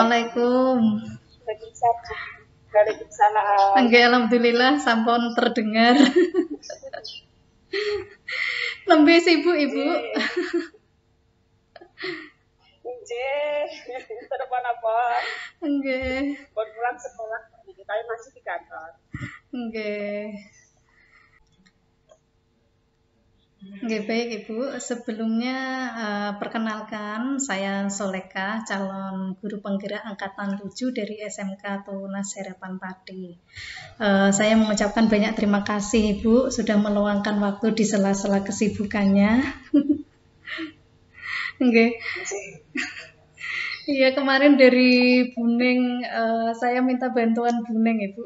Assalamualaikum. Waalaikumsalam. Enggak, alhamdulillah sampun terdengar. Nembe sibuk Ibu. Nggih, telepon apa? Enggak. Pun pulang sekolah, tapi masih di kantor. Enggak. Oke, baik Ibu. Sebelumnya perkenalkan, saya Soleka, calon guru penggerak angkatan 7 dari SMK Tunas Harapan Pati. Saya mengucapkan banyak terima kasih Ibu sudah meluangkan waktu di sela-sela kesibukannya. Oke. Iya, kemarin dari Buning saya minta bantuan Buning Ibu.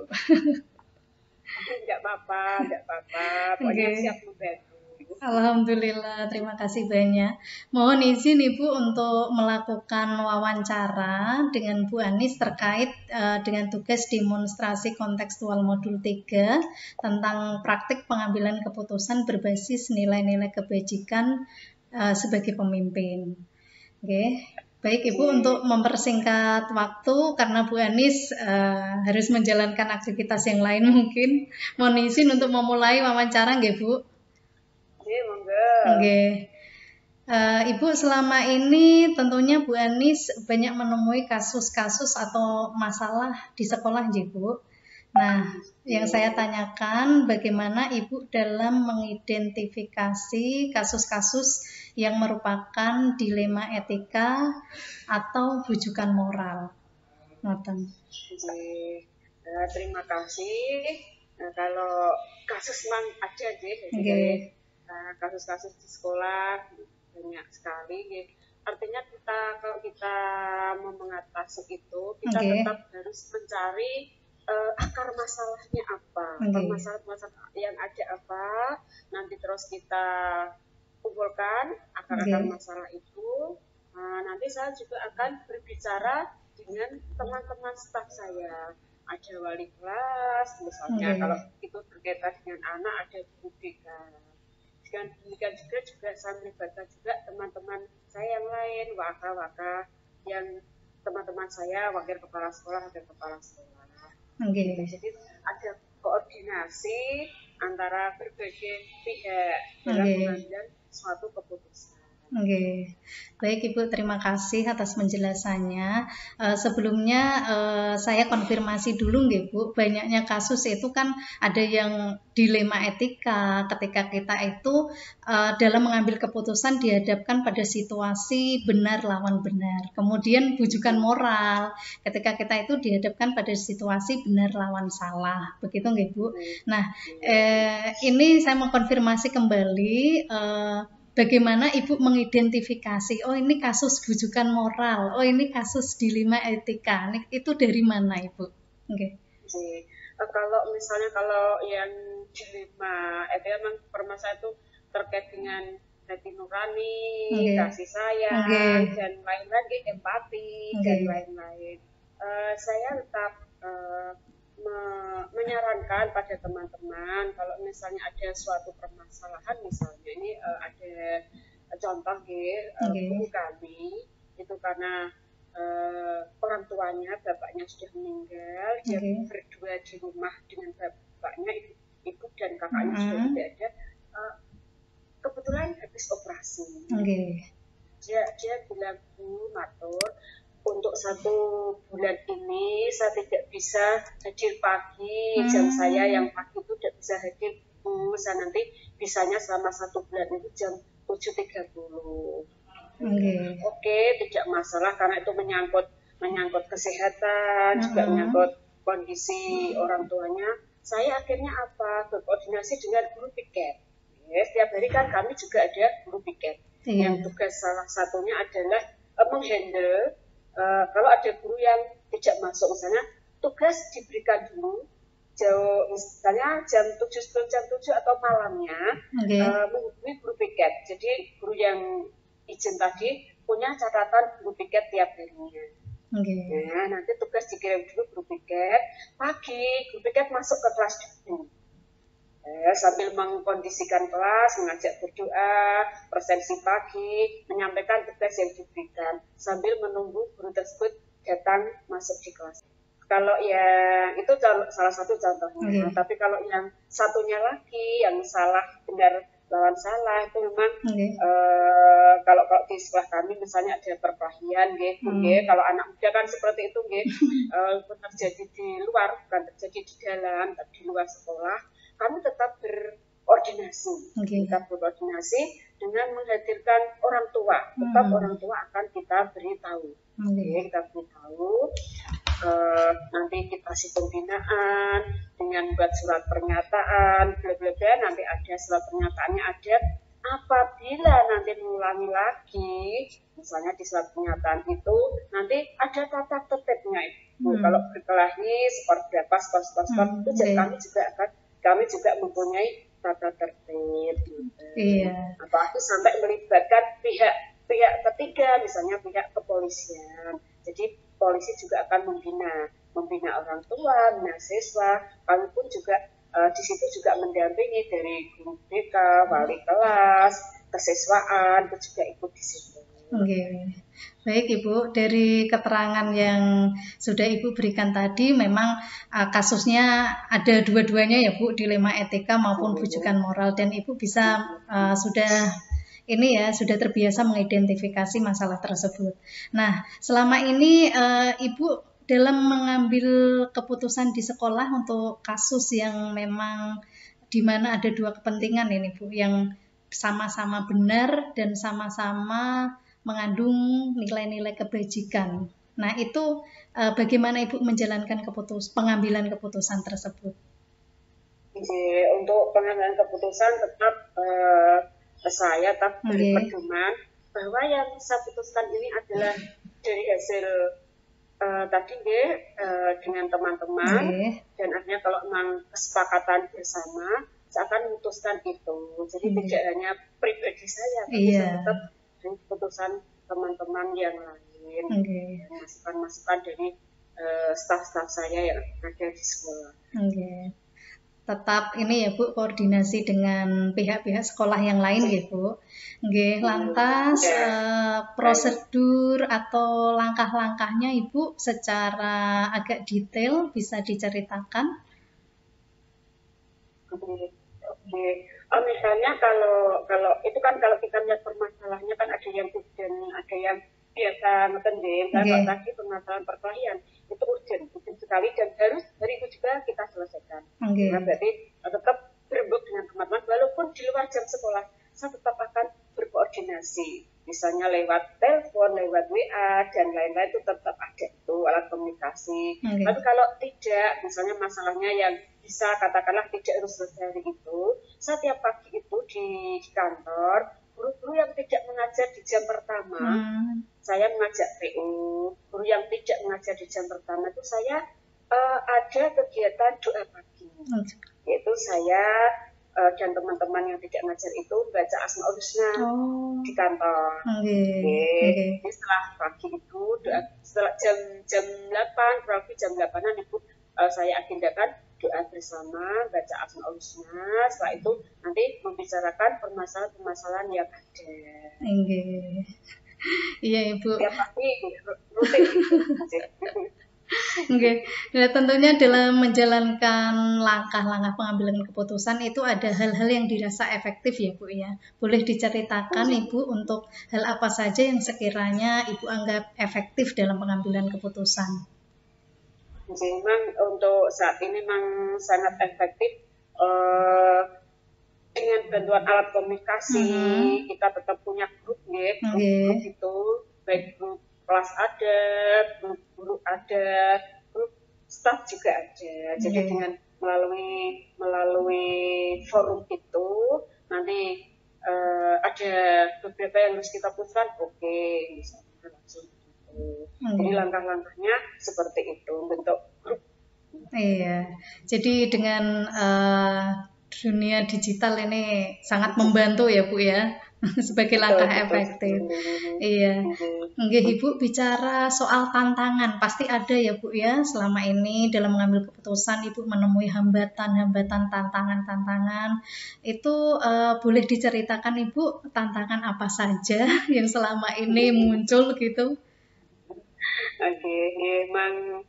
Enggak apa-apa. Pokoknya siap membantu. Alhamdulillah, terima kasih banyak. Mohon izin Ibu untuk melakukan wawancara dengan Bu Anis terkait dengan tugas demonstrasi kontekstual modul 3 tentang praktik pengambilan keputusan berbasis nilai-nilai kebajikan sebagai pemimpin. Oke. Baik Ibu, untuk mempersingkat waktu karena Bu Anis harus menjalankan aktivitas yang lain mungkin. Mohon izin untuk memulai wawancara nggih Bu. Monggo. Ibu, selama ini tentunya Bu Anis banyak menemui kasus-kasus atau masalah di sekolah nggih Bu. Nah, yang saya tanyakan bagaimana Ibu dalam mengidentifikasi kasus-kasus yang merupakan dilema etika atau bujukan moral. Ngoten. Terima kasih. Kalau kasus memang ada nggih. Kasus-kasus di sekolah banyak sekali. Artinya kalau kita mau mengatasi itu, kita tetap harus mencari akar masalahnya apa, masalah yang ada apa, nanti terus kita kumpulkan akar-akar masalah itu. Nanti saya juga akan berbicara dengan teman-teman staf saya. Ada wali kelas misalnya, kalau itu berkaitan dengan anak ada guru BK. Dan demikian juga saya melibatkan juga teman-teman saya yang lain, waka-waka yang teman-teman saya, wakil kepala sekolah. Jadi ada koordinasi antara berbagai pihak dalam mengambil suatu keputusan. Baik Ibu, terima kasih atas penjelasannya. Sebelumnya saya konfirmasi dulu nggih Bu, banyaknya kasus itu kan ada yang dilema etika ketika kita itu dalam mengambil keputusan dihadapkan pada situasi benar lawan benar. Kemudian bujukan moral ketika kita itu dihadapkan pada situasi benar lawan salah. Begitu nggih Bu? Nah, ini saya mau konfirmasi kembali bagaimana Ibu mengidentifikasi, oh ini kasus bujukan moral, oh ini kasus dilema etika, itu dari mana Ibu? Kalau misalnya yang dilema etika memang permasalahan itu terkait dengan hati nurani, kasih sayang, dan lain-lain, empati, dan lain-lain. Saya tetap menyarankan pada teman-teman kalau misalnya ada suatu permasalahan, misalnya ini ada contoh guru kami itu karena orang tuanya, bapaknya sudah meninggal, dia berdua di rumah dengan bapaknya, ibu dan kakaknya sudah tidak ada, kebetulan habis operasi. Dia bilang, Bu matur, untuk 1 bulan ini saya tidak bisa hadir pagi, jam saya yang pagi itu tidak bisa hadir Bu, saya nanti bisanya selama 1 bulan itu jam 7.30. Oke, tidak masalah karena itu menyangkut kesehatan, juga menyangkut kondisi orang tuanya. Saya akhirnya berkoordinasi dengan guru piket. Setiap hari kan kami juga ada guru piket. Yang tugas salah satunya adalah menghandle kalau ada guru yang tidak masuk, misalnya tugas diberikan dulu misalnya jam 7 atau malamnya menghubungi guru piket. Jadi guru yang izin tadi punya catatan guru piket tiap harinya. Nah, nanti tugas dikirim dulu guru piket, pagi guru piket masuk ke kelas dulu. Sambil mengkondisikan kelas, mengajak berdoa, presensi pagi, menyampaikan tugas yang diberikan, sambil menunggu guru tersebut datang masuk di kelas. Kalau yang itu salah satu contohnya. Tapi kalau yang satunya lagi yang salah benar lawan salah itu memang kalau di sekolah kami misalnya ada perkelahian kalau anak muda kan seperti itu terjadi di luar, bukan terjadi di dalam, tapi di luar sekolah, kami tetap berkoordinasi. Kita berkoordinasi dengan menghadirkan orang tua. Tetap orang tua akan kita beritahu. Kita beritahu. Nanti kita kasih pembinaan dengan buat surat pernyataan, nanti ada surat pernyataannya ada. Apabila nanti mengulangi lagi, misalnya di surat pernyataan itu nanti ada tata tertibnya itu. Kalau berkelahi seperti apa, itu kami juga mempunyai tata tertib. Apalagi sampai melibatkan pihak ketiga, misalnya pihak kepolisian. Jadi polisi juga akan membina orang tua, mahasiswa. Kami pun juga di situ juga mendampingi dari guru BK, wali kelas, kesiswaan, itu juga ikut di situ. Baik Ibu, dari keterangan yang sudah Ibu berikan tadi, memang kasusnya ada dua-duanya ya Bu, dilema etika maupun bujukan moral, dan Ibu bisa sudah terbiasa mengidentifikasi masalah tersebut. Nah, selama ini Ibu dalam mengambil keputusan di sekolah untuk kasus yang memang di mana ada dua kepentingan ini Bu, yang sama-sama benar dan sama-sama mengandung nilai-nilai kebajikan. Nah, itu bagaimana Ibu menjalankan pengambilan keputusan tersebut? Untuk pengambilan keputusan tetap saya tetap beri pedoman bahwa yang saya putuskan ini adalah dari hasil tadi dengan teman-teman dan akhirnya kalau memang kesepakatan bersama saya akan memutuskan itu. Jadi tidak hanya pribadi saya, tapi saya tetap dengan keputusan teman-teman yang lain, masukan-masukan dari staf-staf saya yang ada di sekolah. Tetap ini ya Bu, koordinasi dengan pihak-pihak sekolah yang lain ya Bu. Lantas prosedur atau langkah-langkahnya Ibu secara agak detail bisa diceritakan? Misalnya kalau itu kan kalau kita lihat permasalahannya kan ada yang urgent, ada yang biasa kalau tadi permasalahan perkelahian itu urgent sekali dan harus hari itu juga kita selesaikan. Nah, berarti tetap berembuk dengan teman-teman walaupun di luar jam sekolah, saya tetap akan berkoordinasi. Misalnya lewat telepon, lewat WA dan lain-lain itu tetap ada itu alat komunikasi. Tapi kalau tidak, misalnya masalahnya yang bisa katakanlah tidak harus selesai hari itu, saya tiap pagi itu di kantor, guru-guru yang tidak mengajar di jam pertama, saya mengajak PU. Guru yang tidak mengajar di jam pertama itu saya ada kegiatan doa pagi, yaitu saya dan teman-teman yang tidak mengajar itu baca Asmaul Husna di kantor. Jadi setelah pagi itu setelah jam 8, kurang lebih jam 8-an itu saya agendakan doa bersama, baca Asmaul Husna. Setelah itu nanti membicarakan permasalahan-permasalahan yang ada. Iya Ibu. Tiap pagi rutin. Nah, tentunya dalam menjalankan langkah-langkah pengambilan keputusan itu ada hal-hal yang dirasa efektif ya Bu ya. Boleh diceritakan Ibu untuk hal apa saja yang sekiranya Ibu anggap efektif dalam pengambilan keputusan? Memang untuk saat ini memang sangat efektif dengan bantuan alat komunikasi. Kita tetap punya grup grup itu baik grup kelas ada, grup guru ada, grup staff juga ada. Jadi dengan melalui forum itu nanti ada beberapa yang harus kita putuskan, misalnya langsung gitu. Jadi langkah-langkahnya seperti itu, bentuk grup. Iya, jadi dengan dunia digital ini sangat membantu ya Bu ya, sebagai langkah efektif. Iya. Ibu bicara soal tantangan, pasti ada ya Bu ya, selama ini dalam mengambil keputusan Ibu menemui hambatan-hambatan, tantangan-tantangan. Itu boleh diceritakan Ibu tantangan apa saja yang selama ini muncul gitu? Oke, memang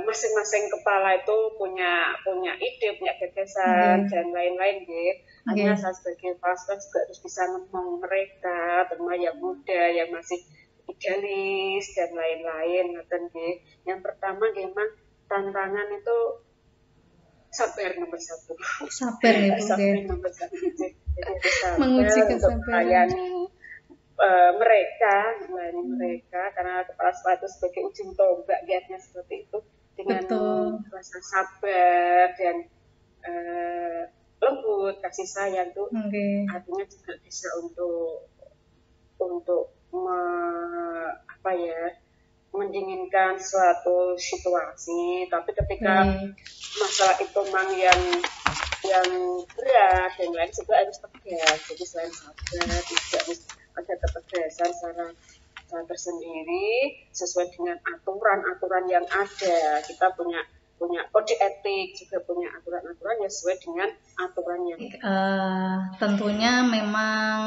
masing-masing kepala itu punya ide, punya gagasan dan lain-lain, gitu. Hanya saya sebagai pastor juga harus bisa ngomong mereka, terutama yang muda, yang masih idealis dan lain-lain, yang pertama memang tantangan itu sabar nomor satu. Sabar ya Bu. Sabar nomor satu. Jadi sabar menguji untuk kesabaran. melayani mereka karena kepala sekolah itu sebagai ujung tombak giatnya seperti itu dengan rasa sabar dan lembut kasih sayang tuh artinya juga bisa untuk mendinginkan suatu situasi. Tapi ketika masalah itu memang yang berat dan lain juga harus tegas. Jadi selain sabar juga harus ada ketegasan secara tersendiri sesuai dengan aturan-aturan yang ada. Kita punya kode etik, juga punya aturan-aturan yang sesuai dengan aturan yang tentunya memang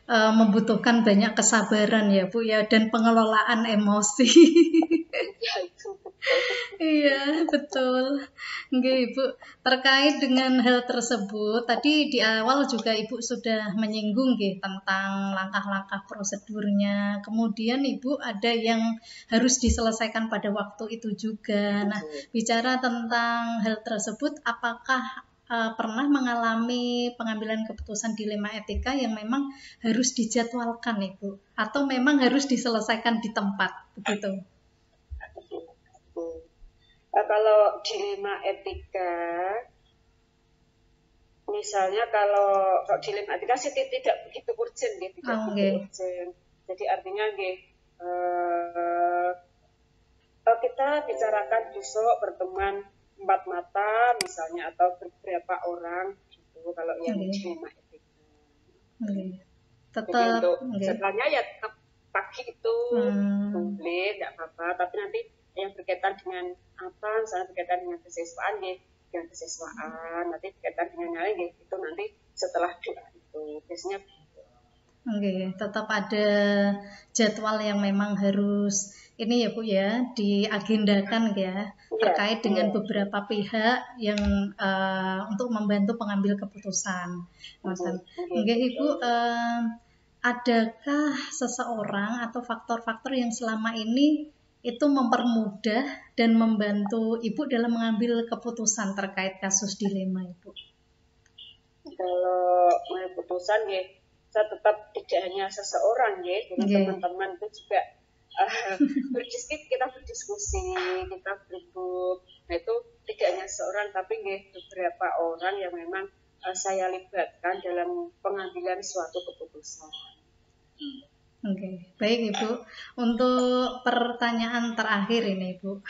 membutuhkan banyak kesabaran ya Bu ya, dan pengelolaan emosi. Iya betul. Nggih Ibu, terkait dengan hal tersebut tadi di awal juga Ibu sudah menyinggung tentang langkah-langkah prosedurnya. Kemudian Ibu ada yang harus diselesaikan pada waktu itu juga. Nah, bicara tentang hal tersebut, apakah pernah mengalami pengambilan keputusan dilema etika yang memang harus dijadwalkan Ibu, atau memang harus diselesaikan di tempat begitu? Kalau dilema etika, misalnya kalau dilema etika sih tidak begitu urgent, urgent. Jadi artinya kita bicarakan besok pertemuan 4 mata misalnya atau beberapa orang gitu kalau yang dilema etika. Tetap. Jadi untuk setelahnya ya tetap pagi itu boleh, nggak apa-apa. Tapi nanti yang berkaitan dengan apa, misalnya berkaitan dengan kesiswaan, dengan kesiswaan, nanti berkaitan dengan lain, itu nanti setelah doa itu biasanya. Tetap ada jadwal yang memang harus ini ya Bu ya, diagendakan ya, terkait dengan beberapa pihak yang untuk membantu pengambil keputusan. Ibu, adakah seseorang atau faktor-faktor yang selama ini itu mempermudah dan membantu Ibu dalam mengambil keputusan terkait kasus dilema Ibu? Kalau mengambil keputusan saya tetap tidak hanya seseorang jadi teman-teman itu juga kita berdiskusi, kita bergrup. Nah itu tidak hanya seorang tapi beberapa orang yang memang saya libatkan dalam pengambilan suatu keputusan. Baik Ibu. Untuk pertanyaan terakhir ini Ibu,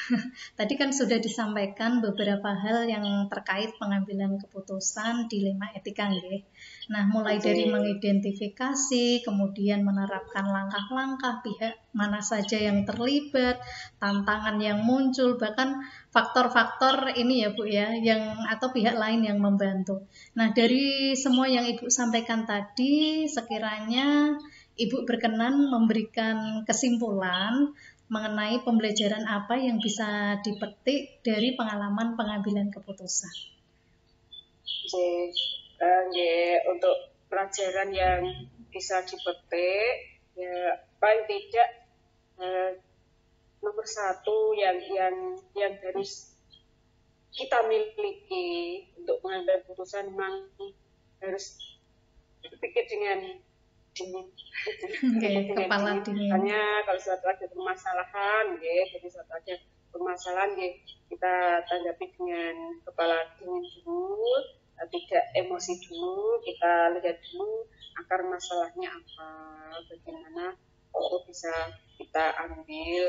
tadi kan sudah disampaikan beberapa hal yang terkait pengambilan keputusan dilema etika Nah, mulai dari mengidentifikasi, kemudian menerapkan langkah-langkah pihak mana saja yang terlibat, tantangan yang muncul, bahkan faktor-faktor ini ya Bu ya, yang atau pihak lain yang membantu. Nah, dari semua yang Ibu sampaikan tadi, sekiranya Ibu berkenan memberikan kesimpulan mengenai pembelajaran apa yang bisa dipetik dari pengalaman pengambilan keputusan. Untuk pelajaran yang bisa dipetik, ya paling tidak nomor satu yang harus kita miliki untuk mengambil keputusan memang harus berpikir dengan dingin. Kepala dingin. Hanya kalau suatu ada permasalahan, jadi suatu ada permasalahan, kita tanggapi dengan kepala dingin dulu, tidak emosi dulu, kita lihat dulu akar masalahnya apa, bagaimana untuk bisa kita ambil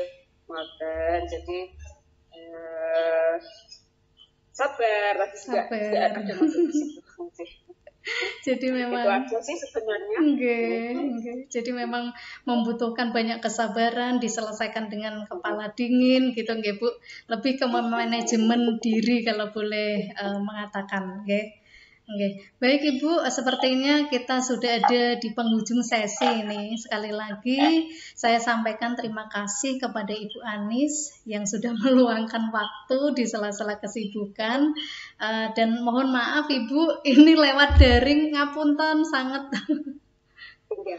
modal. Jadi sabar, tapi juga ada masuk di situ. Jadi memang itu aja sih sebenarnya. Jadi memang membutuhkan banyak kesabaran, diselesaikan dengan kepala dingin gitu Bu. Lebih ke manajemen diri kalau boleh mengatakan Oke, baik Ibu, sepertinya kita sudah ada di penghujung sesi ini. Sekali lagi saya sampaikan terima kasih kepada Ibu Anis yang sudah meluangkan waktu di sela-sela kesibukan. Dan mohon maaf Ibu, ini lewat daring, ngapunten sangat. Tinggal.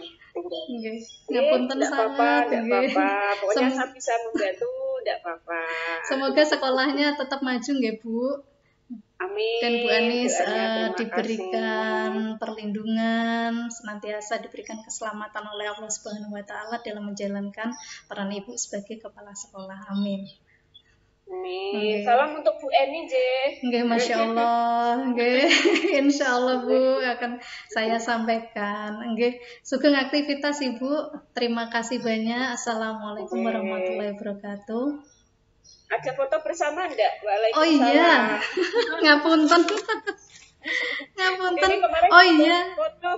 Ngapunten Enggak sangat. apa-apa. Pokoknya saya bisa membantu, enggak apa-apa. Semoga sekolahnya tetap maju nggih, Bu. Amin. Dan Bu Anis Doanya, diberikan perlindungan, senantiasa diberikan keselamatan oleh Allah Subhanahu wa taala dalam menjalankan peran Ibu sebagai kepala sekolah. Amin. Amin. Salam untuk Bu Eni, J. Nggih, Masya Allah. Nggih, insya Allah Bu akan saya sampaikan. Nggih, sugeng aktivitas Ibu. Terima kasih banyak. Assalamualaikum warahmatullahi wabarakatuh. Ada foto bersama enggak? Waalaikumsalam. Oh iya, ngapunten. Ngapunten. Oh iya. Foto.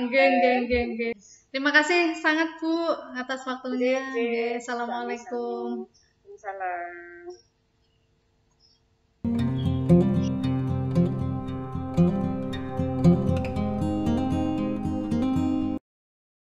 Nggih. Terima kasih sangat Bu atas waktunya. Nggih, assalamualaikum. Salam.